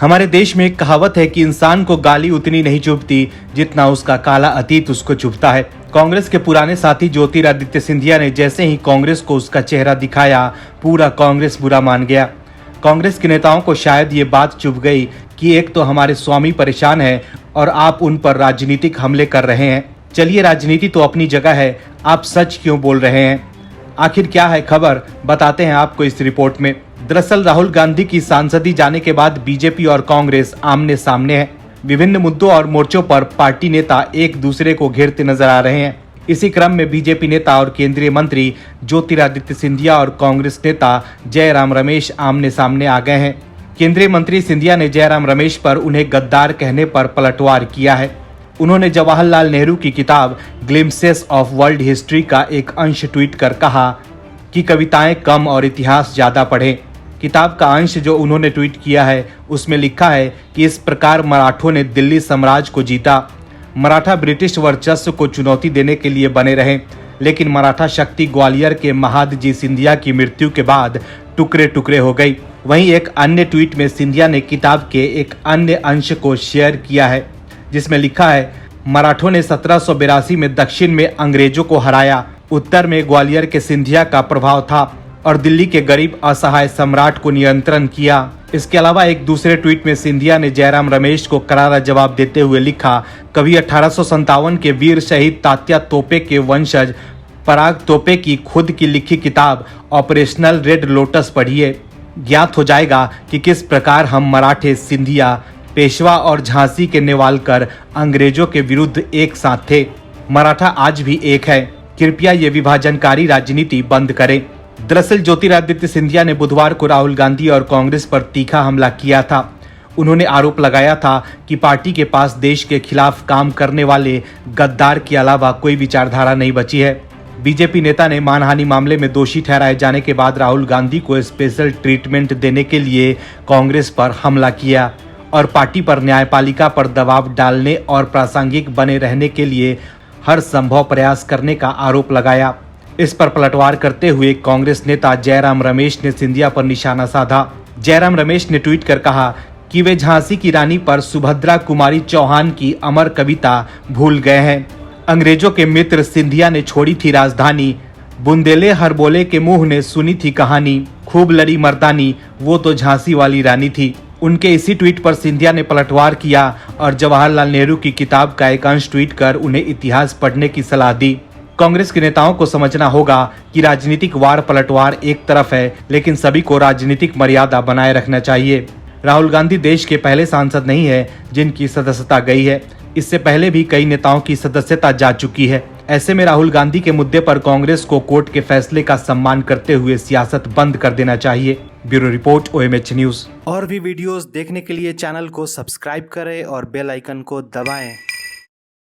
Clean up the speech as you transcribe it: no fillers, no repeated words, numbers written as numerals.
हमारे देश में एक कहावत है कि इंसान को गाली उतनी नहीं चुभती जितना उसका काला अतीत उसको चुभता है। कांग्रेस के पुराने साथी ज्योतिरादित्य सिंधिया ने जैसे ही कांग्रेस को उसका चेहरा दिखाया, पूरा कांग्रेस बुरा मान गया। कांग्रेस के नेताओं को शायद ये बात चुभ गई कि एक तो हमारे स्वामी परेशान है और आप उन पर राजनीतिक हमले कर रहे हैं। चलिए, राजनीति तो अपनी जगह है, आप सच क्यों बोल रहे हैं? आखिर क्या है खबर, बताते हैं आपको इस रिपोर्ट में। दरअसल राहुल गांधी की सांसदी जाने के बाद बीजेपी और कांग्रेस आमने सामने है। विभिन्न मुद्दों और मोर्चों पर पार्टी नेता एक दूसरे को घेरते नजर आ रहे हैं। इसी क्रम में बीजेपी नेता और केंद्रीय मंत्री ज्योतिरादित्य सिंधिया और कांग्रेस नेता जयराम रमेश आमने सामने आ गए हैं। केंद्रीय मंत्री सिंधिया ने जयराम रमेश पर उन्हें गद्दार कहने पर पलटवार किया है। उन्होंने जवाहरलाल नेहरू की किताब ग्लिम्पसेस ऑफ वर्ल्ड हिस्ट्री का एक अंश ट्वीट कर कहा कि कविताएं कम और इतिहास ज्यादा पढ़ें। किताब का अंश जो उन्होंने ट्वीट किया है उसमें लिखा है कि इस प्रकार मराठों ने दिल्ली साम्राज्य को जीता। मराठा ब्रिटिश वर्चस्व को चुनौती देने के लिए बने रहे, लेकिन मराठा शक्ति ग्वालियर के महादजी सिंधिया की मृत्यु के बाद टुकड़े टुकड़े हो गई। वहीं एक अन्य ट्वीट में सिंधिया ने किताब के एक अन्य अंश को शेयर किया है जिसमें लिखा है, मराठों ने 1782 में दक्षिण में अंग्रेजों को हराया। उत्तर में ग्वालियर के सिंधिया का प्रभाव था और दिल्ली के गरीब असहाय सम्राट को नियंत्रण किया। इसके अलावा एक दूसरे ट्वीट में सिंधिया ने जयराम रमेश को करारा जवाब देते हुए लिखा, कभी 1857 के वीर शहीद तात्या तोपे के वंशज पराग तोपे की खुद की लिखी किताब ऑपरेशनल रेड लोटस पढ़िए। ज्ञात हो जाएगा कि किस प्रकार हम मराठे, सिंधिया, पेशवा और झांसी के नेवालकर अंग्रेजों के विरुद्ध एक साथ थे। मराठा आज भी एक है। कृपया ये विभाजनकारी राजनीति बंद करें। दरअसल ज्योतिरादित्य सिंधिया ने बुधवार को राहुल गांधी और कांग्रेस पर तीखा हमला किया था। उन्होंने आरोप लगाया था कि पार्टी के पास देश के खिलाफ काम करने वाले गद्दार के अलावा कोई विचारधारा नहीं बची है। बीजेपी नेता ने मानहानि मामले में दोषी ठहराए जाने के बाद राहुल गांधी को स्पेशल ट्रीटमेंट देने के लिए कांग्रेस पर हमला किया और पार्टी पर न्यायपालिका पर दबाव डालने और प्रासंगिक बने रहने के लिए हर संभव प्रयास करने का आरोप लगाया। इस पर पलटवार करते हुए कांग्रेस नेता जयराम रमेश ने सिंधिया पर निशाना साधा। जयराम रमेश ने ट्वीट कर कहा कि वे झांसी की रानी पर सुभद्रा कुमारी चौहान की अमर कविता भूल गए हैं। अंग्रेजों के मित्र सिंधिया ने छोड़ी थी राजधानी, बुंदेले हर बोले के मुंह ने सुनी थी कहानी, खूब लड़ी मर्दानी, वो तो झांसी वाली रानी थी। उनके इसी ट्वीट पर सिंधिया ने पलटवार किया और जवाहरलाल नेहरू की किताब का एक अंश ट्वीट कर उन्हें इतिहास पढ़ने की सलाह दी। कांग्रेस के नेताओं को समझना होगा कि राजनीतिक वार पलटवार एक तरफ है, लेकिन सभी को राजनीतिक मर्यादा बनाए रखना चाहिए। राहुल गांधी देश के पहले सांसद नहीं है जिनकी सदस्यता गई है। इससे पहले भी कई नेताओं की सदस्यता जा चुकी है। ऐसे में राहुल गांधी के मुद्दे पर कांग्रेस को कोर्ट के फैसले का सम्मान करते हुए सियासत बंद कर देना चाहिए। Bureau report, OMH news. और भी वीडियोस देखने के लिए चैनल को सब्सक्राइब करें और बेल आइकन को दबाएं।